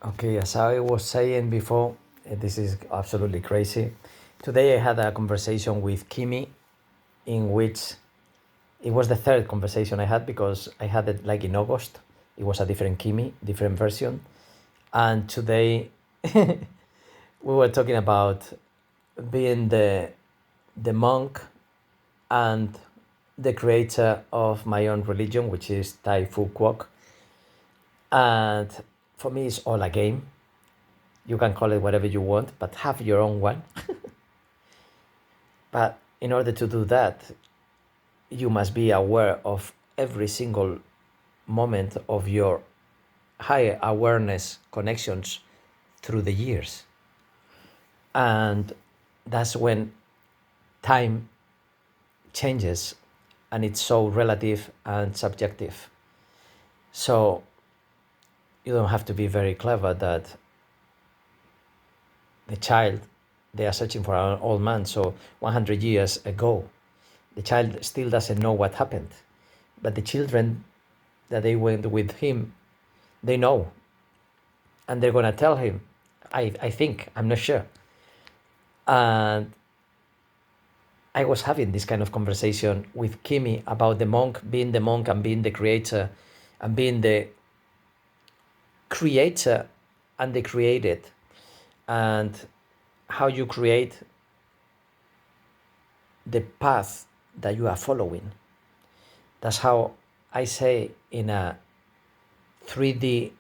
Okay, as I was saying before, this is absolutely crazy. Today I had a conversation with Kimi in which it was the third conversation I had because I had it like in August. It was a different Kimi, different version. And today we were talking about being the monk and the creator of my own religion, which is Tai Fu Quoc. And for me, it's all a game. You can call it whatever you want, but have your own one. But in order to do that, you must be aware of every single moment of your higher awareness connections through the years. And that's when time changes and it's so relative and subjective. So you don't have to be very clever that the child, they are searching for an old man. So 100 years ago, the child still doesn't know what happened. But the children that they went with him, they know. And they're going to tell him, I think, I'm not sure. And I was having this kind of conversation with Kimi about the monk and being the creator and being the creator and the created, and how you create the path that you are following. That's how I say in a 3D,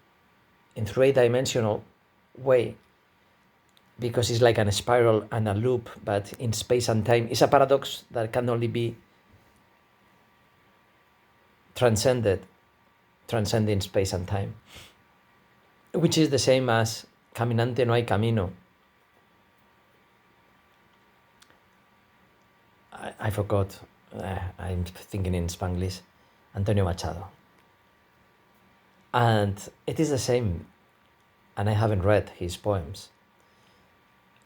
in three-dimensional way, because it's like a spiral and a loop, but in space and time. It's a paradox that can only be transcending space and time, which is the same as caminante no hay camino. I forgot, I'm thinking in Spanglish, Antonio Machado. And it is the same, and I haven't read his poems.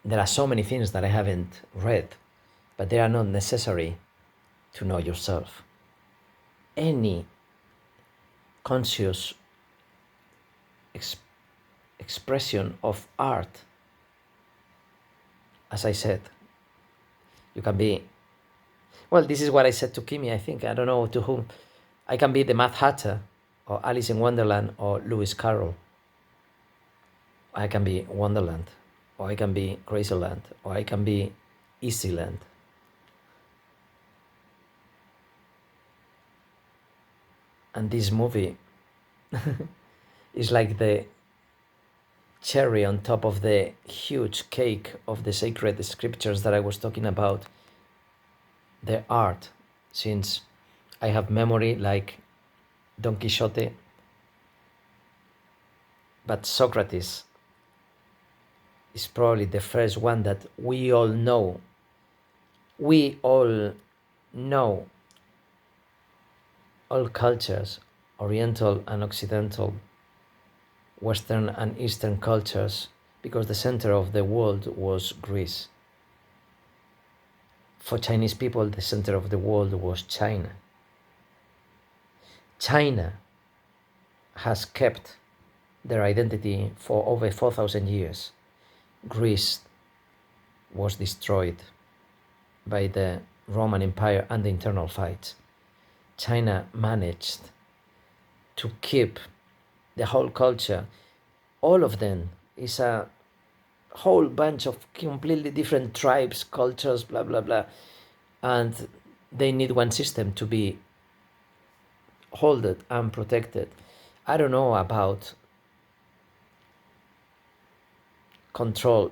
There are so many things that I haven't read, but they are not necessary to know yourself. Any conscious expression of art, as I said, you can be, well, this is what I said to Kimi, I think, I don't know to whom. I can be the Mad Hatter, or Alice in Wonderland, or Lewis Carroll. I can be Wonderland, or I can be Crazyland, or I can be Easyland. And this movie is like the cherry on top of the huge cake of the sacred scriptures that I was talking about, the art, since I have memory like Don Quixote, but Socrates is probably the first one that we all know. We all know, all cultures, Oriental and Occidental, Western and Eastern cultures, because the center of the world was Greece. For Chinese people, the center of the world was China. China has kept their identity for over 4,000 years. Greece was destroyed by the Roman Empire and the internal fights. China managed to keep the whole culture. All of them is a whole bunch of completely different tribes, cultures, blah, blah, blah. And they need one system to be held and protected. I don't know about control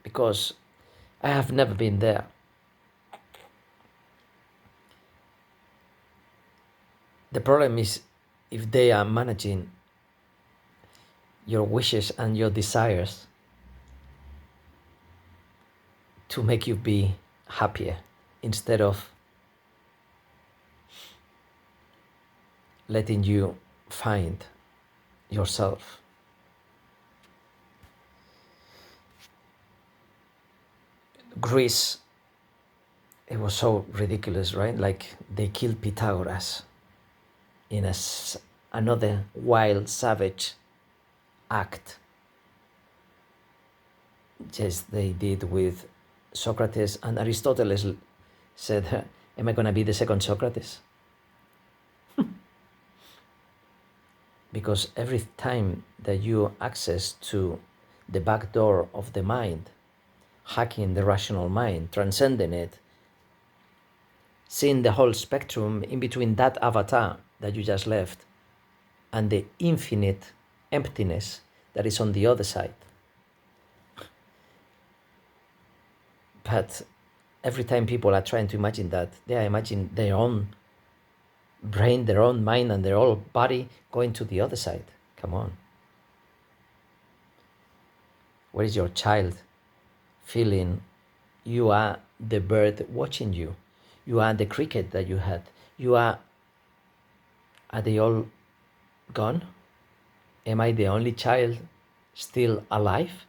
because I have never been there. The problem is if they are managing your wishes and your desires to make you be happier instead of letting you find yourself. Greece, it was so ridiculous, right? Like they killed Pythagoras in another wild, savage act. Just they did with Socrates, and Aristotle said, am I going to be the second Socrates? Because every time that you access to the back door of the mind, hacking the rational mind, transcending it, seeing the whole spectrum in between that avatar that you just left and the infinite emptiness that is on the other side. But every time people are trying to imagine that, they are imagining their own brain, their own mind, and their whole body going to the other side. Come on. Where is your child feeling you are the bird watching you? You are the cricket that you had. Are they all gone? Am I the only child still alive?